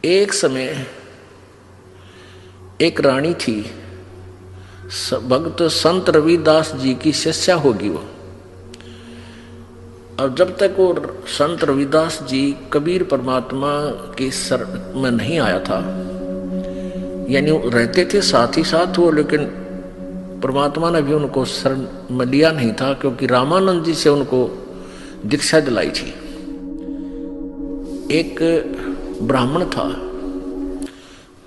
एक समय एक रानी थी, भक्त संत रविदास जी की शिष्या होगी वो। और जब तक वो संत रविदास जी कबीर परमात्मा के सर में नहीं आया था, यानी रहते थे साथ ही साथ वो, लेकिन परमात्मा ने भी उनको शरण में लिया नहीं था, क्योंकि रामानंद जी से उनको दीक्षा दिलाई थी। एक ब्राह्मण था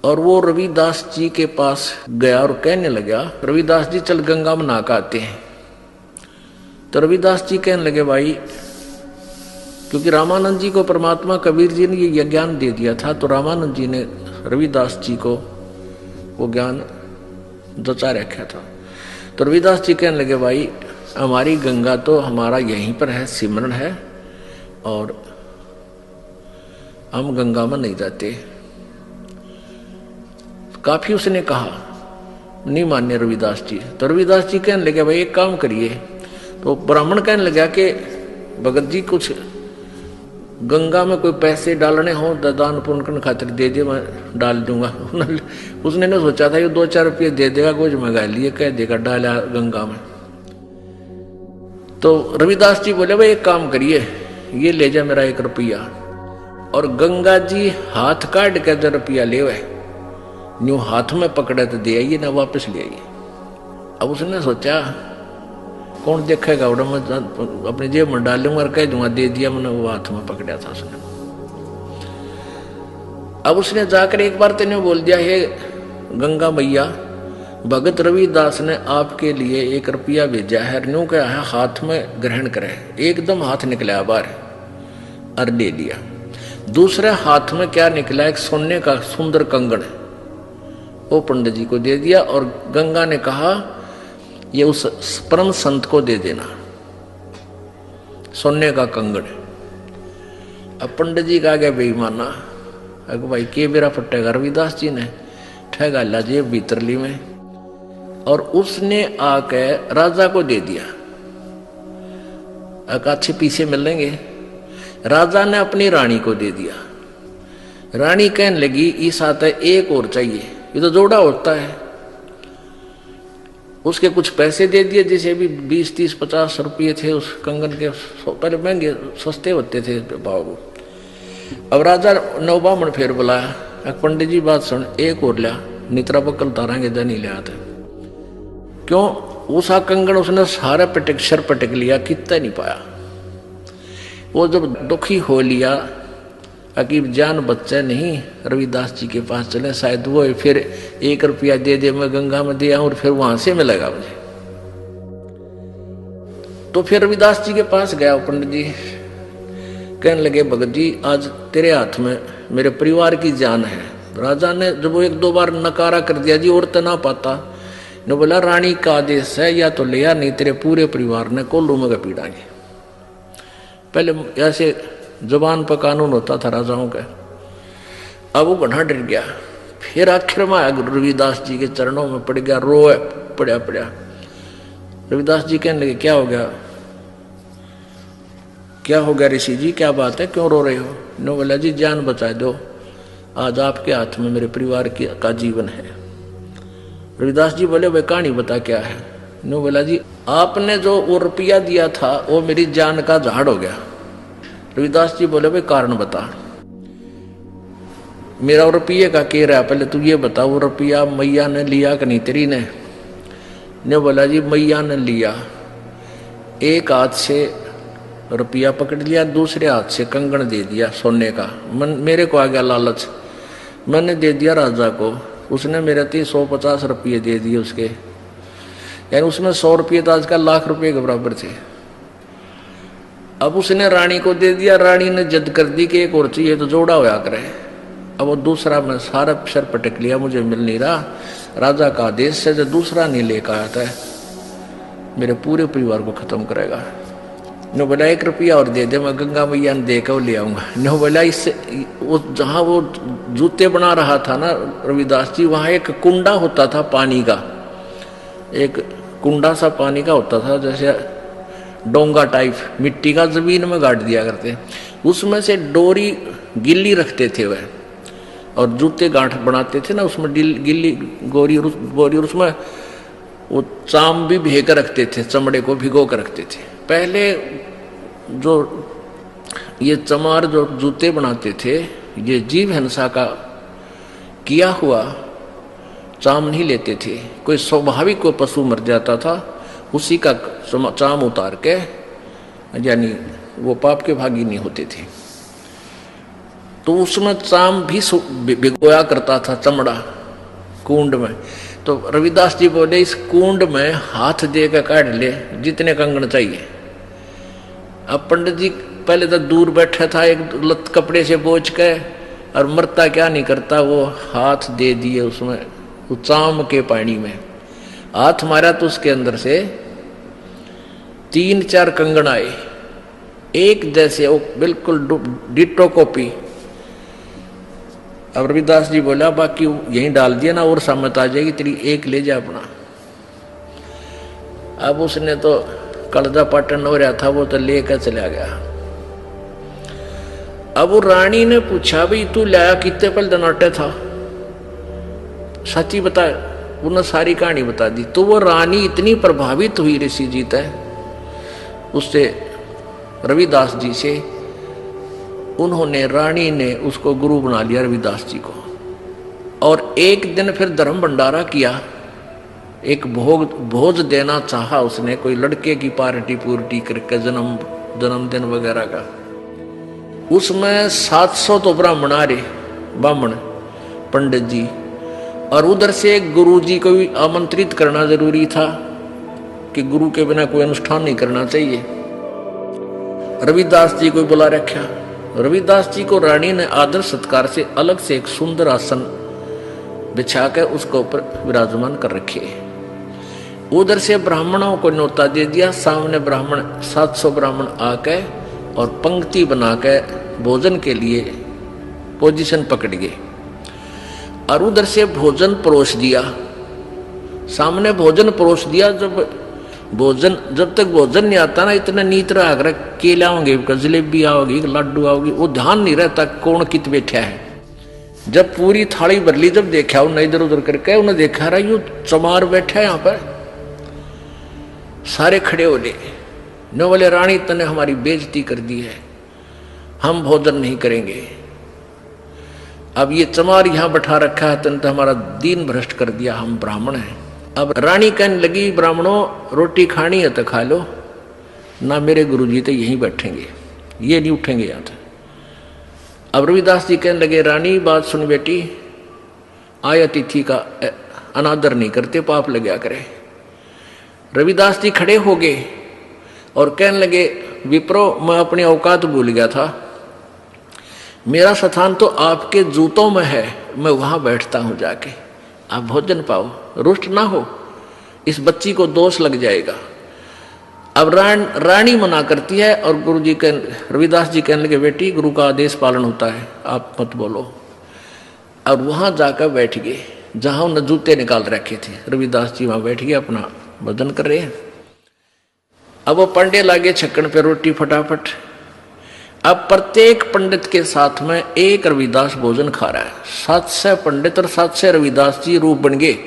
और वो रविदास जी के पास गया और कहने लगा, रविदास जी चल गंगा में नहा के आते हैं। तो रविदास जी कहने लगे, भाई, क्योंकि रामानंद जी को परमात्मा कबीर जी ने ये ज्ञान दे दिया था, तो रामानंद जी ने रविदास जी को वो ज्ञान जचा रखा था। तो रविदास जी कहने लगे, भाई, हमारी गंगा तो हमारा यहीं पर है, सिमरन है, और हम गंगा में नहीं जाते। काफी उसने कहा, नहीं मान्य रविदास जी। तो रविदास जी कहने लगे, भाई एक काम करिए। तो ब्राह्मण कहने लगा कि भगत जी कुछ गंगा में कोई पैसे डालने हो दान पुण्य करने खातिर दे दे, मैं डाल दूंगा। उसने ने सोचा था ये 2-4 रुपये दे देगा, कुछ मंगा लिए, कह देगा डाला गंगा में। तो रविदास जी बोले, भाई एक काम करिए, ये ले जा मेरा 1 रुपया, और गंगा जी हाथ काट के जो रुपया ले वह न्यू हाथ में पकड़े तो दे आइए, ना वापस ले आइए। अब उसने सोचा कौन देखेगा, और मैं अपनी जेब में डालूंगा और कह दूंगा दे दिया, मैंने वो हाथ में पकड़ा था उसने। अब उसने जाकर एक बार तेने बोल दिया, हे गंगा मैया, भगत रविदास ने आपके लिए 1 रुपया भेजा है, न्यू क्या है हाथ में ग्रहण करे। एकदम हाथ निकला बाहर और ले लिया। दूसरे हाथ में क्या निकला, एक सोने का सुंदर कंगन, वो पंडित जी को दे दिया, और गंगा ने कहा ये उस परम संत को दे देना, सोने का कंगन। अब पंडित जी का गया बेईमाना, अगर भाई के बेरा फटेगा, रविदास जी ने ठगा ला जेब भीतर ली में, और उसने आके राजा को दे दिया। अच्छे पीछे मिलेंगे। राजा ने अपनी रानी को दे दिया। रानी कहने लगी, इस आता एक और चाहिए, ये तो जोड़ा होता है। उसके कुछ पैसे दे दिए, जैसे भी 20, 30, 50 रुपये थे उस कंगन के, पहले महंगे सस्ते होते थे भाव। अब राजा नौबामण फिर बुलाया, पंडित जी बात सुन, एक और लिया, नितरा पकल तारांगे जनी ले आते। क्यों? उसा कंगन उसने सारा पटक सर पटक लिया, कितना नहीं पाया। वो जब दुखी हो लिया, अकीब जान बच्चा नहीं, रविदास जी के पास चले, शायद वो फिर 1 रुपया दे दे, मैं गंगा में दे आऊं और फिर वहां से मिलेगा मुझे। तो फिर रविदास जी के पास गया पंडित जी, कहने लगे, भगत जी आज तेरे हाथ में मेरे परिवार की जान है। राजा ने जब वो 1-2 बार नकारा कर दिया, जी और तो ना पाता, ने बोला रानी का आदेश है, या तो लिया, नहीं तेरे पूरे परिवार ने कोल्लू में पीड़ाएंगे। पहले ऐसे जुबान पर कानून होता था राजाओं का। अब वो बना डर गया, फिर आखिर में आया रविदास जी के चरणों में पड़ गया, रोए पड़ा। रविदास जी कहने लगे, क्या हो गया, क्या हो गया ऋषि जी, क्या बात है, क्यों रो रहे हो? नो बोला, जी जान बचा दो, आज आपके हाथ में मेरे परिवार का जीवन है। रविदास जी बोले, भाई कहानी बता क्या है? नो बोला, जी आपने जो वो रुपया दिया था वो मेरी जान का झाड़ हो गया। रविदास जी बोले, भाई कारण बता, मेरा रुपये का कह रहा है, पहले तू ये बता, वो रुपया मैया ने लिया कि नहीं तेरी ने बोला, जी मैया ने लिया, एक हाथ से रुपया पकड़ लिया, दूसरे हाथ से कंगन दे दिया सोने का। मेरे को आ गया लालच, मैंने दे दिया राजा को, उसने मेरे 150 रुपये दे दिए उसके, यानी उसमें 100 रुपये तो आजकल लाख रुपये के बराबर थे। अब उसने रानी को दे दिया, रानी ने जिद कर दी कि एक और चाहिए, तो जोड़ा होया करे। अब वो दूसरा मैं सारा सर पटक लिया, मुझे मिल नहीं रहा, राजा का आदेश से जो दूसरा नहीं लेकर आता है, मेरे पूरे परिवार को खत्म करेगा। नो बोला, 1 रुपया और दे दे, मैं गंगा मैया ने देकर वो ले आऊंगा। नो बोला, इससे वो जहाँ वो जूते बना रहा था ना रविदास जी, वहाँ एक कुंडा होता था पानी का, एक कुंडा सा पानी का होता था, जैसे डोंगा टाइप मिट्टी का, जमीन में गाड़ दिया करते, उसमें से डोरी गिल्ली रखते थे वह, और जूते गांठ बनाते थे ना, उसमें गिल्ली गोरी बोरी, और उसमें वो चाम भी भे कर रखते थे, चमड़े को भिगो कर रखते थे। पहले जो ये चमार जो जूते बनाते थे, ये जीव हिंसा का किया हुआ चाम नहीं लेते थे। कोई स्वाभाविक कोई पशु मर जाता था, उसी का चाम उतार के, यानी वो पाप के भागी नहीं होते थे, तो उसमें चाम भी भिगोया करता था, चमड़ा कुंड में। तो रविदास जी बोले इस कुंड में हाथ दे के काट ले जितने कंगन चाहिए। अब पंडित जी पहले तो दूर बैठा था, एक लत कपड़े से बोझ के, और मरता क्या नहीं करता, वो हाथ दे दिए उसमें, उस चाम के पानी में हाथ मारा तो उसके अंदर से 3-4 कंगन आए, एक जैसे, वो बिल्कुल डिटो कॉपी। अब रविदास जी बोला बाकी यहीं डाल दिया ना, और सामत आ जाएगी तेरी, एक ले जा अपना। अब उसने तो कलजा पाटन हो रहा था, वो तो लेकर चला गया। अब वो रानी ने पूछा भाई तू लाया कितने पल दनाटे था, सच्ची बता। उन्होंने सारी कहानी बता दी। तो वो रानी इतनी प्रभावित हुई ऋषि जी तय उससे, रविदास जी से, उन्होंने, रानी ने उसको गुरु बना लिया रविदास जी को। और एक दिन फिर धर्म भंडारा किया, एक भोज देना चाहा उसने, कोई लड़के की पार्टी पूर्टी करके, जन्मदिन वगैरह का। उसमें 700 तो ब्राह्मण आ रहे, ब्राह्मण पंडित जी, और उधर से गुरु जी को भी आमंत्रित करना जरूरी था कि गुरु के बिना कोई अनुष्ठान नहीं करना चाहिए। रविदास जी को बुला रखा। रविदास जी को रानी ने आदर सत्कार से अलग से एक सुंदर आसन बिछा कर उसके ऊपर विराजमान कर रखे। उधर से ब्राह्मणों को न्योता दे दिया। सामने ब्राह्मण 700 ब्राह्मण आके और पंक्ति बना के भोजन के लिए पोजीशन पकड़ गए, और उधर से भोजन परोस दिया। सामने भोजन परोस दिया। जब तक भोजन नहीं आता ना, इतना नीत रहा कर केला होंगे, जलेबी आओगी, लड्डू आओगी, वो ध्यान नहीं रहता कौन कित बैठा है। जब पूरी थाली भर ली, जब देखा उन्हें इधर उधर करके, उन्हें देखा रहा यू चमार बैठा है यहाँ पर। सारे खड़े हो ले, न बोले रानी तने हमारी बेइज्जती कर दी है, हम भोजन नहीं करेंगे। अब ये चमार यहां बैठा रखा है, तने तो हमारा दीन भ्रष्ट कर दिया, हम ब्राह्मण हैं। अब रानी कहने लगी ब्राह्मणों रोटी खानी है तो खा लो ना, मेरे गुरुजी तो यहीं बैठेंगे, ये नहीं उठेंगे यहाँ से। अब रविदास जी कहने लगे रानी बात सुन बेटी, आय अतिथि का अनादर नहीं करते, पाप लग गया करे। रविदास जी खड़े हो गए और कहने लगे विप्रो, मैं अपनी औकात भूल गया था, मेरा स्थान तो आपके जूतों में है, मैं वहां बैठता हूं जाके, आप भोजन पाओ, रुष्ट ना हो, इस बच्ची को दोष लग जाएगा। अब रानी मना करती है और गुरुजी के रविदास जी कहने लगे बेटी गुरु का आदेश पालन होता है, आप मत बोलो। और वहां जाकर बैठ गए जहां उन्हें जूते निकाल रखे थे। रविदास जी वहां बैठ गए, अपना भोजन कर रहे हैं। अब वो पंडे लागे छक्कन पे रोटी फटाफट। अब प्रत्येक पंडित के साथ में एक रविदास भोजन खा रहा है। 700 पंडित और 700 रविदास जी रूप बन गए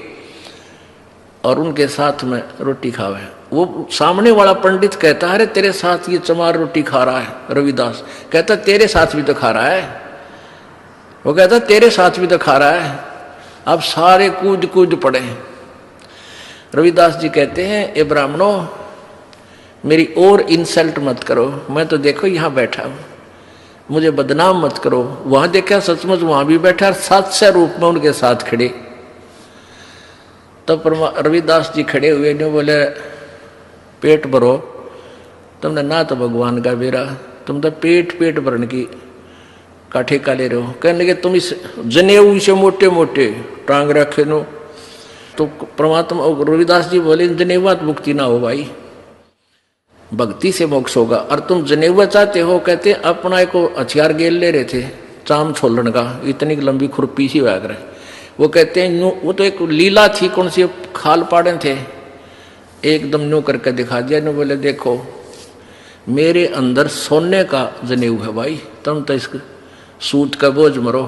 और उनके साथ में रोटी खावे। वो सामने वाला पंडित कहता है अरे तेरे साथ ये चमार रोटी खा रहा है। रविदास कहता तेरे साथ भी तो खा रहा है। वो कहता तेरे साथ भी तो खा रहा है। अब सारे कूद कूद पड़े। रविदास जी कहते हैं ए ब्राह्मणों, मेरी और इंसल्ट मत करो, मैं तो देखो यहाँ बैठा हूँ, मुझे बदनाम मत करो। वहां देखा सचमुच वहां भी बैठा, 700 रूप में उनके साथ खड़े। तब रविदास जी खड़े हुए ने बोले पेट भरो, तुमने ना तो भगवान का बेरा, तुम तो पेट भरने की का ठेका ले रहे हो। कहने लगे तुम इस जनेऊ से मोटे मोटे टांग रखे नो। तो परमात्मा रविदास जी बोले जनेवा मुक्ति ना हो भाई, भक्ति से मोक्ष होगा। और तुम जनेवा चाहते हो, कहते अपना एक हथियार गेल ले रहे थे चाम छोलन का, इतनी लंबी खुरपी सी वाग रहे। वो कहते हैं यूं, वो तो एक लीला थी, कौन सी खाल पाड़े थे, एकदम न्यू करके दिखा दिया। ने बोले देखो मेरे अंदर सोने का जनेऊ है भाई, तुम तो इस सूत का बोझ मरो।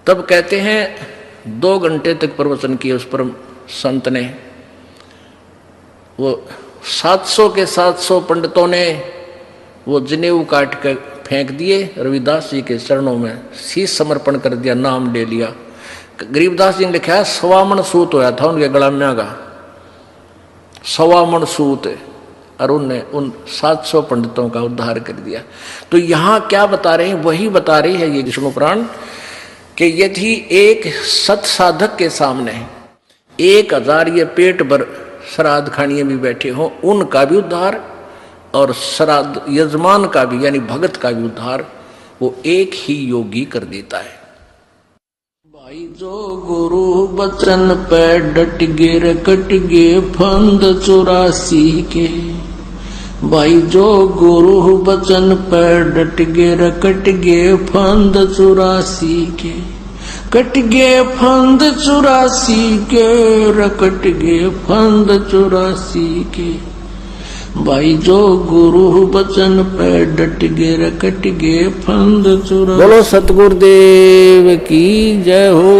तब कहते हैं 2 घंटे तक प्रवचन किए उस पर संत ने। वो 700 के 700 पंडितों ने वो जनेऊ काट कर फेंक दिए, रविदास जी के चरणों में शीश समर्पण कर दिया, नाम ले लिया। गरीबदास जी ने लिखा है 1.25 मन सूत होया था उनके गलाम्या का, 1.25 मन सूत, और उनने उन 700 पंडितों का उद्धार कर दिया। तो यहाँ क्या बता रहे हैं, वही बता रही है ये विष्णु पुराण कि यदि एक सत साधक के सामने 1000 ये पेट भर श्राद्ध खानिए भी बैठे हों, उनका भी उद्धार और श्राद्ध यजमान का भी यानी भगत का भी उद्धार वो एक ही योगी कर देता है। भाई जो गुरु बचन पे डट गे कट गे फंद 84 के, भाई जो गुरु बचन पे डट गे कट गे फंद 84 के, कट गे फंद 84 के, रकट गे फंद 84 के, भाई जो गुरु बचन पे डट गे रकट गे फंद 84। बोलो सतगुरुदेव की जय हो।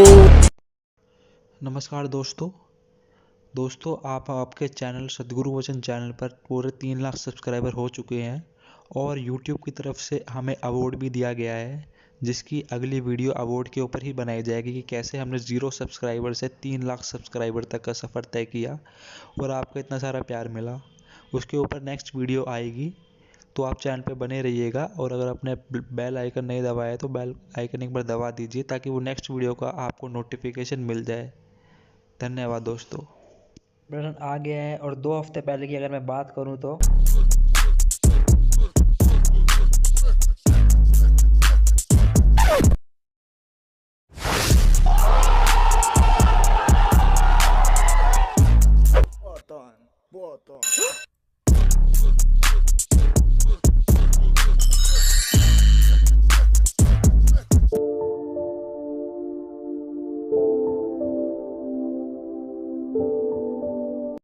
नमस्कार दोस्तों आपके चैनल सतगुरु वचन चैनल पर पूरे 3 लाख सब्सक्राइबर हो चुके हैं और YouTube की तरफ से हमें अवार्ड भी दिया गया है, जिसकी अगली वीडियो अवार्ड के ऊपर ही बनाई जाएगी कि कैसे हमने 0 सब्सक्राइबर से 3 लाख सब्सक्राइबर तक का सफ़र तय किया और आपका इतना सारा प्यार मिला। उसके ऊपर नेक्स्ट वीडियो आएगी, तो आप चैनल पे बने रहिएगा। और अगर आपने बेल आइकन नहीं दबाया तो बेल आइकन एक बार दबा दीजिए ताकि वो नेक्स्ट वीडियो का आपको नोटिफिकेशन मिल जाए। धन्यवाद दोस्तों। प्रश्न आ गया है और 2 हफ्ते पहले की अगर मैं बात करूं तो